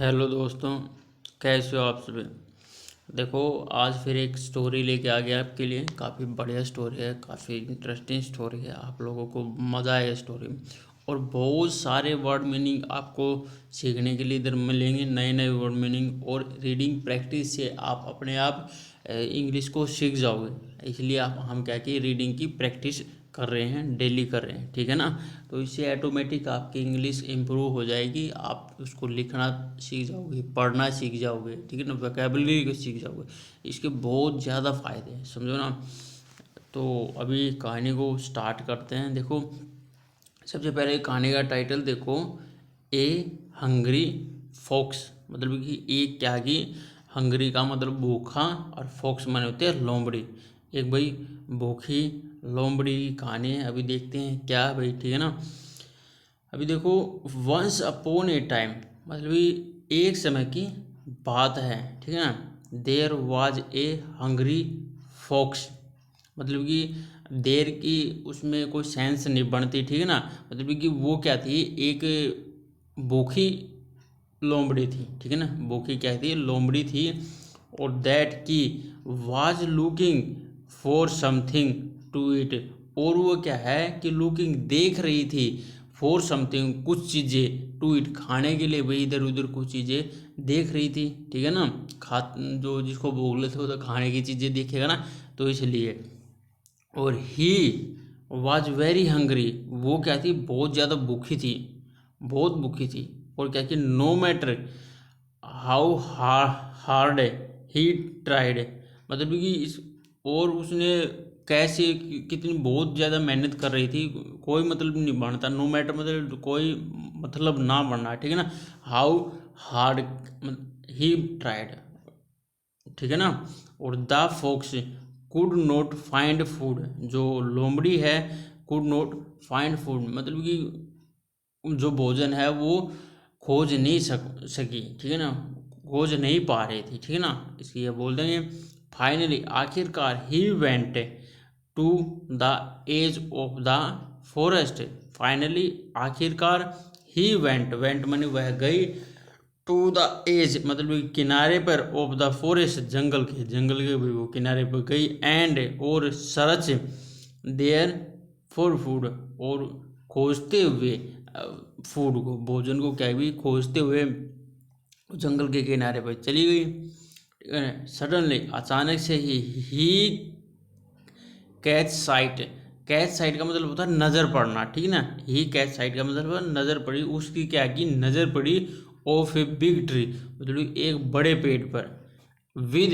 Hello दोस्तों, कैसे हो आप सभी। देखो, आज फिर एक स्टोरी लेके आ गया आपके लिए। काफ़ी बढ़िया स्टोरी है, काफ़ी इंटरेस्टिंग स्टोरी है। आप लोगों को मज़ा आएगा स्टोरी में। और बहुत सारे वर्ड मीनिंग आपको सीखने के लिए इधर मिलेंगे, नए नए वर्ड मीनिंग। और रीडिंग प्रैक्टिस से आप अपने आप इंग्लिश को सीख जाओगे। इसलिए आप हम क्या कि रीडिंग की प्रैक्टिस कर रहे हैं, डेली कर रहे हैं, ठीक है ना। तो इससे ऑटोमेटिक आपकी इंग्लिश इम्प्रूव हो जाएगी। आप उसको लिखना सीख जाओगे, पढ़ना सीख जाओगे, ठीक है ना, वोकेबलरी को सीख जाओगे। इसके बहुत ज़्यादा फ़ायदे हैं, समझो ना। तो अभी कहानी को स्टार्ट करते हैं। देखो, सबसे पहले कहानी का टाइटल देखो, ए हंग्री फॉक्स। मतलब कि एक क्या कि हंग्री का मतलब भूखा, और फॉक्स माने होते हैं लोमड़ी। एक भाई भूखी लोमड़ी की कहानी है। अभी देखते हैं क्या है भाई, ठीक है ना। अभी देखो, वंस अपॉन ए टाइम, मतलब कि एक समय की बात है, ठीक है ना। There was a hungry fox, मतलब कि देर की उसमें कोई सेंस नहीं बनती, ठीक है ना। मतलब कि वो क्या थी, एक भूखी लोमड़ी थी, ठीक है ना। भूखी क्या थी, लोमड़ी थी। और दैट की was looking for something to eat. और वो क्या है कि लुकिंग देख रही थी, फॉर समथिंग कुछ चीज़ें, टू इट खाने के लिए। वही इधर उधर कुछ चीज़ें देख रही थी, ठीक है ना। खा जो जिसको भूख लगे वो तो खाने की चीज़ें देखेगा ना, तो इसलिए। और ही वॉज वेरी हंग्री, वो क्या थी, बहुत ज़्यादा भूखी थी, बहुत भूखी थी। और क्या कि no matter how hard he tried, मतलब कि इस, और उसने कैसे कितनी बहुत ज़्यादा मेहनत कर रही थी, कोई मतलब नहीं बनता। नो मैटर मतलब कोई मतलब ना बनना, ठीक है ना। हाउ हार्ड ही ट्राइड, ठीक है ना। और the fox could not find food, जो लोमड़ी है, कुड नॉट फाइंड फूड, मतलब कि जो भोजन है वो खोज नहीं सकी, ठीक है ना। खोज नहीं पा रही थी, ठीक है ना। इसलिए बोल देंगे फाइनली, आखिरकार, he went to the edge of the forest. Finally, आखिरकार, ही वेंट, वेंट माने वह गई, टू द एज मतलब कि किनारे पर, ऑफ द फॉरेस्ट जंगल के भी वो किनारे पर गई। एंड और सर्च देयर फॉर फूड, और खोजते हुए फूड को, भोजन को क्या भी खोजते हुए जंगल के किनारे पर चली गई। सडनली, अचानक से ही कैच साइट, कैच साइट का मतलब होता है नज़र पड़ना, ठीक है ना। ही कैच साइट का मतलब नज़र पड़ी, उसकी क्या की नज़र पड़ी, ऑफ ए बिग ट्री, मतलब एक बड़े पेड़ पर। विद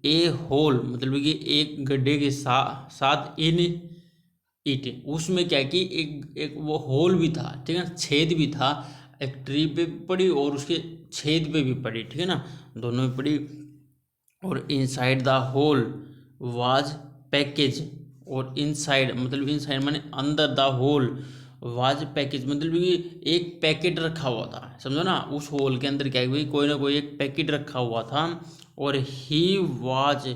ए होल, मतलब कि एक गड्ढे के साथ इन इट, उसमें क्या कि एक एक वो होल भी था, ठीक है ना, छेद भी था। एक ट्री पे भी पड़ी और उसके छेद पे भी पड़ी, ठीक है ना, दोनों में पड़ी। और inside the hole was package, और इनसाइड मतलब इनसाइड माने अंदर, द होल वाज पैकेज, मतलब कि एक पैकेट रखा हुआ था, समझो ना। उस होल के अंदर क्या है भाई, कोई ना कोई एक पैकेट रखा हुआ था। और he was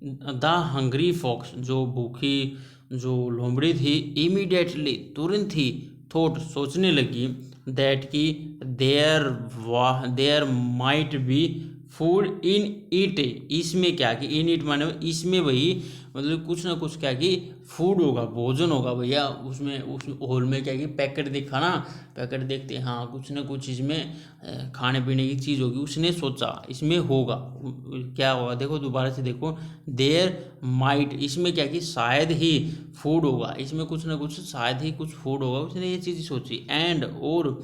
the hungry fox, जो भूखी जो लोमड़ी थी, इमीडिएटली तुरंत ही, थॉट सोचने लगी, दैट की there might be food in it, इसमें क्या कि इन इट माने इसमें, वही मतलब कुछ ना कुछ क्या कि फूड होगा, भोजन होगा भैया। उसमें उस होल में क्या कि पैकेट देखा ना, पैकेट देखते हाँ कुछ ना कुछ इसमें खाने पीने की चीज़ होगी। उसने सोचा इसमें होगा, क्या होगा देखो, दोबारा से देखो, देयर माइट, इसमें क्या कि शायद ही फूड होगा, इसमें कुछ ना कुछ शायद ही कुछ फूड होगा, उसने ये चीज़ सोची। एंड और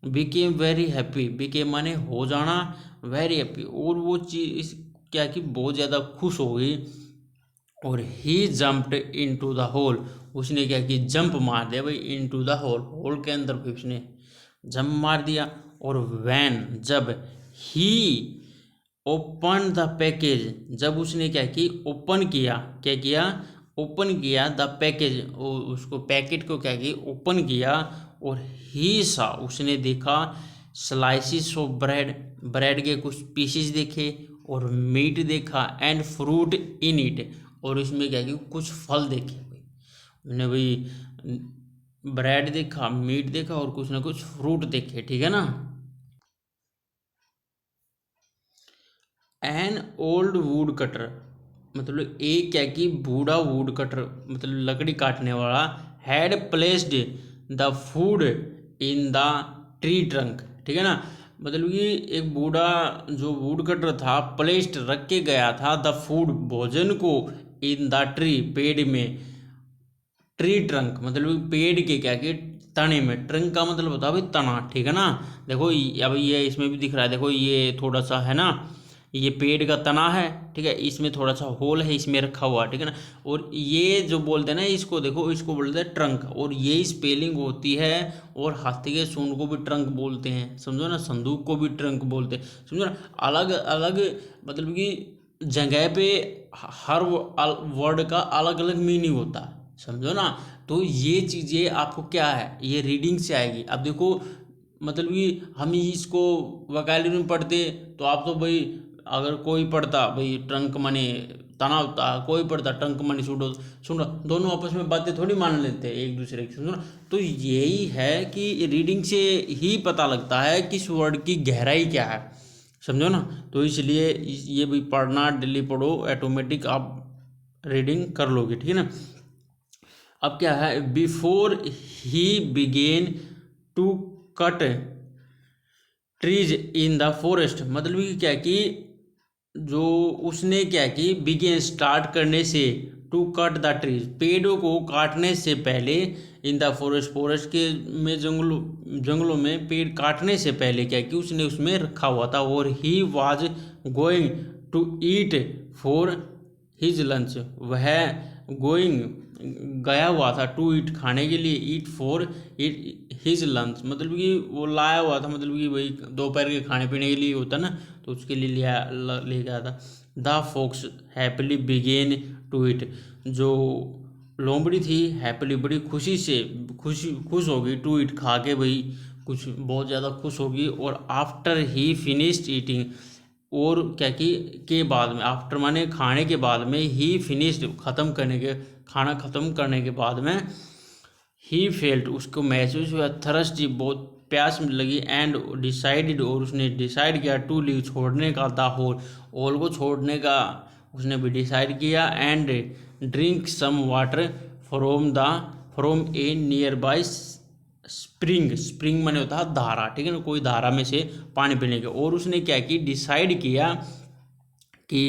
बिकेम वेरी हैप्पी, बिकेम माने हो जाना, वेरी हैप्पी, और वो चीज़ क्या कि बहुत ज़्यादा खुश हो गई। और ही जंप्ड इनटू द होल, उसने क्या कि जंप मार दिया भाई, इनटू द होल, होल के अंदर भी उसने जंप मार दिया। और वैन, जब ही ओपन द पैकेज, जब उसने क्या कि ओपन किया, क्या किया, ओपन किया द पैकेज, उसको पैकेट को क्या कि ओपन किया। और ही सा, उसने देखा, स्लाइसिस ऑफ ब्रेड, ब्रेड के कुछ पीसेस देखे, और मीट देखा, एंड फ्रूट इन इट, और इसमें क्या कि कुछ फल देखे भाई। मैंने भाई ब्रेड देखा, मीट देखा, और कुछ ना कुछ फ्रूट देखे, ठीक है ना। एन ओल्ड वुड कटर, मतलब एक क्या कि बूढ़ा वुड कटर मतलब लकड़ी काटने वाला, had placed the food in the tree trunk, ठीक है ना। मतलब कि एक बूढ़ा जो वुड कटर था प्लेस्ड रख के गया था द फूड भोजन को इन द ट्री पेड़ में, ट्री ट्रंक मतलब पेड़ के क्या कि तने में, ट्रंक का मतलब होता है भाई तना, ठीक है ना। देखो अब ये इसमें भी दिख रहा है, देखो ये थोड़ा सा है ना, ये पेड़ का तना है, ठीक है, इसमें थोड़ा सा होल है, इसमें रखा हुआ, ठीक है ना। और ये जो बोलते हैं ना इसको, देखो इसको बोलते हैं ट्रंक, और ये स्पेलिंग होती है। और हाथी के सूंड को भी ट्रंक बोलते हैं, समझो ना, संदूक को भी ट्रंक बोलते हैं, समझो ना। अलग अलग मतलब कि जगह पे हर वर्ड का अलग अलग मीनिंग होता है, समझो ना। तो ये चीज़ें आपको क्या है, ये रीडिंग से आएगी। अब देखो मतलब कि हम इसको वोकैबुलरी में पढ़ते तो आप तो भाई, अगर कोई पढ़ता भाई ट्रंक मनी तना होता, कोई पढ़ता ट्रंक मनी सूडो सुनो, दोनों आपस में बातें थोड़ी मान लेते हैं एक दूसरे की, समझो ना। तो यही है कि रीडिंग से ही पता लगता है कि इस वर्ड की गहराई क्या है, समझो ना। तो इसलिए ये भी पढ़ना, डेली पढ़ो, ऑटोमेटिक आप रीडिंग कर लोगे, ठीक है ना। अब क्या है, before he began to cut trees in the forest, मतलब कि क्या कि जो उसने क्या कि बिगेन स्टार्ट करने से, टू कट द ट्रीज पेड़ों को काटने से पहले, इन द फॉरेस्ट फॉरेस्ट के में जंगलों में पेड़ काटने से पहले क्या कि उसने उसमें रखा हुआ था। और he was going to eat for his lunch, वह गोइंग गया हुआ था टू ईट खाने के लिए, eat for it his lunch मतलब कि वो लाया हुआ था, मतलब कि वही दोपहर के खाने पीने के लिए होता ना, तो उसके लिए ले गया था। The fox happily began to eat, जो लोमड़ी थी हैप्पीली बड़ी खुशी से खुश होगी, टू इट खा के भाई कुछ बहुत ज़्यादा खुश होगी। और आफ्टर ही फिनिश्ड ईटिंग, और क्या कि के बाद में, आफ्टर माने खाने के बाद में, ही फिनिश्ड ख़त्म करने के, खाना ख़त्म करने के बाद में, ही फेल्ट उसको महसूस हुआ, थर्स्टी बहुत प्यास लगी, एंड डिसाइडेड और उसने डिसाइड किया, टू लीव छोड़ने का, द होल होल को छोड़ने का उसने भी डिसाइड किया, and drink some water from a nearby spring, spring माने होता है धारा, ठीक है ना, कोई धारा में से पानी पीने के। और उसने क्या कि डिसाइड किया कि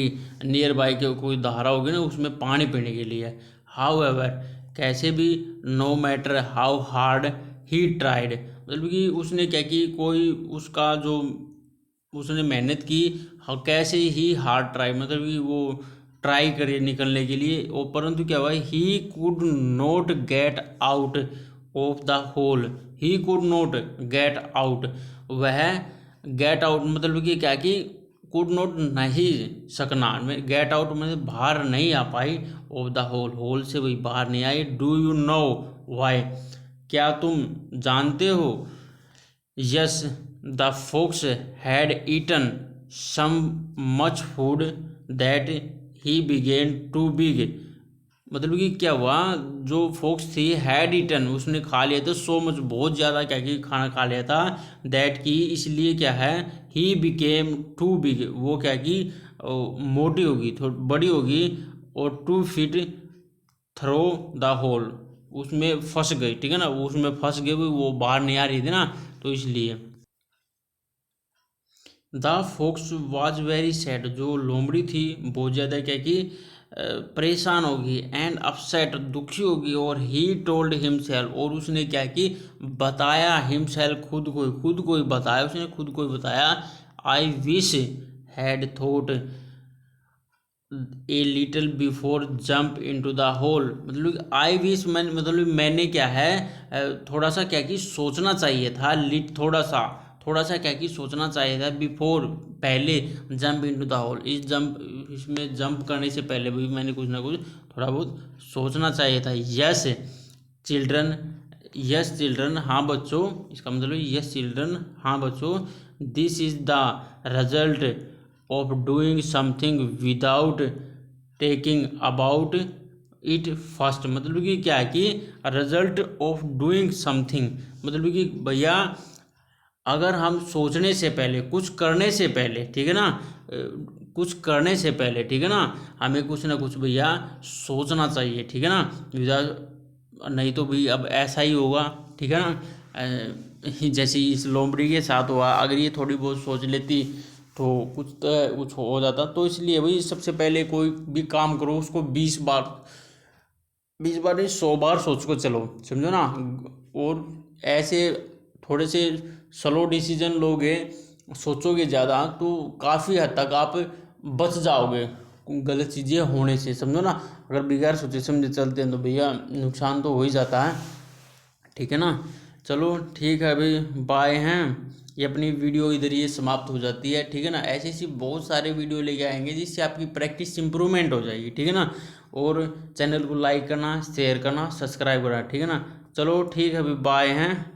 नियर बाय के कोई धारा होगी ना उसमें पानी पीने के लिए। हाउ एवर कैसे भी, no matter how hard he tried, मतलब कि उसने क्या कि कोई उसका जो उसने मेहनत की, कैसे ही हार्ड ट्राई मतलब कि वो ट्राई करे निकलने के लिए, और परंतु क्या हुआ, he could not get out of the hole, he could not get out, वह गेट आउट मतलब कि क्या कि कुड नॉट नहीं सकना में, गेट आउट में बाहर नहीं आ पाई, ऑफ द होल होल से वही बाहर नहीं आई। डू यू नो वाई, क्या तुम जानते हो, yes the fox had eaten some much food that he began to big, मतलब कि क्या हुआ, जो फोक्स थी हैड ईटन उसने खा लिया था, सो मच बहुत ज़्यादा क्या कि खाना खा लिया था, दैट की इसलिए क्या है, ही बिकेम टू बिग वो क्या कि मोटी होगी, थोड़ी बड़ी होगी, और to fit through the hole उसमें फंस गई, ठीक है ना, वो उसमें फंस गई, वो बाहर नहीं आ रही थी ना, तो इसलिए। The folks was very sad, जो लोमड़ी थी बहुत ज़्यादा क्या कि परेशान होगी, एंड अपसेट दुखी होगी, और ही टोल्ड हिमसेल्फ और उसने क्या कि बताया, हिमसेल्फ खुद को ही बताया, उसने खुद को ही बताया, I wish had thought a little before jump into the hole, मतलब आई विश मैंने मतलब मैंने क्या है थोड़ा सा क्या कि सोचना चाहिए था, थोड़ा सा क्या कि सोचना चाहिए था, बिफोर पहले, जंप इनटू द होल इसमें जंप करने से पहले भी मैंने कुछ ना कुछ थोड़ा बहुत सोचना चाहिए था। यस चिल्ड्रन, यस चिल्ड्रन हाँ बच्चों, इसका मतलब यस चिल्ड्रन हाँ बच्चों, this is the result of doing something without taking about it first, मतलब कि क्या है कि रिजल्ट ऑफ डूइंग समथिंग, मतलब कि भैया अगर हम सोचने से पहले, कुछ करने से पहले, ठीक है ना, कुछ करने से पहले, ठीक है ना, हमें कुछ ना कुछ भैया सोचना चाहिए, ठीक है ना भैया। नहीं तो भी अब ऐसा ही होगा, ठीक है ना। जैसे इस लोमड़ी के साथ हुआ, अगर ये थोड़ी बहुत सोच लेती तो कुछ हो जाता। तो इसलिए भाई सबसे पहले कोई भी काम करो उसको 20 बार नहीं 100 बार सोच को चलो, समझो ना। और ऐसे थोड़े से स्लो डिसीजन लोगे, सोचोगे ज़्यादा, तो काफ़ी हद तक आप बच जाओगे गलत चीज़ें होने से, समझो ना। अगर बगैर सोचे समझे चलते हैं तो भैया नुकसान तो हो ही जाता है, ठीक है ना। चलो ठीक है अभी, बाय हैं। ये अपनी वीडियो इधर ये समाप्त हो जाती है, ठीक है ना। ऐसी ऐसी बहुत सारे वीडियो लेके आएंगे जिससे आपकी प्रैक्टिस इंप्रूवमेंट हो जाएगी, ठीक है ना। और चैनल को लाइक करना, शेयर करना, सब्सक्राइब करना, ठीक है ना। चलो ठीक है अभी, बाय हैं।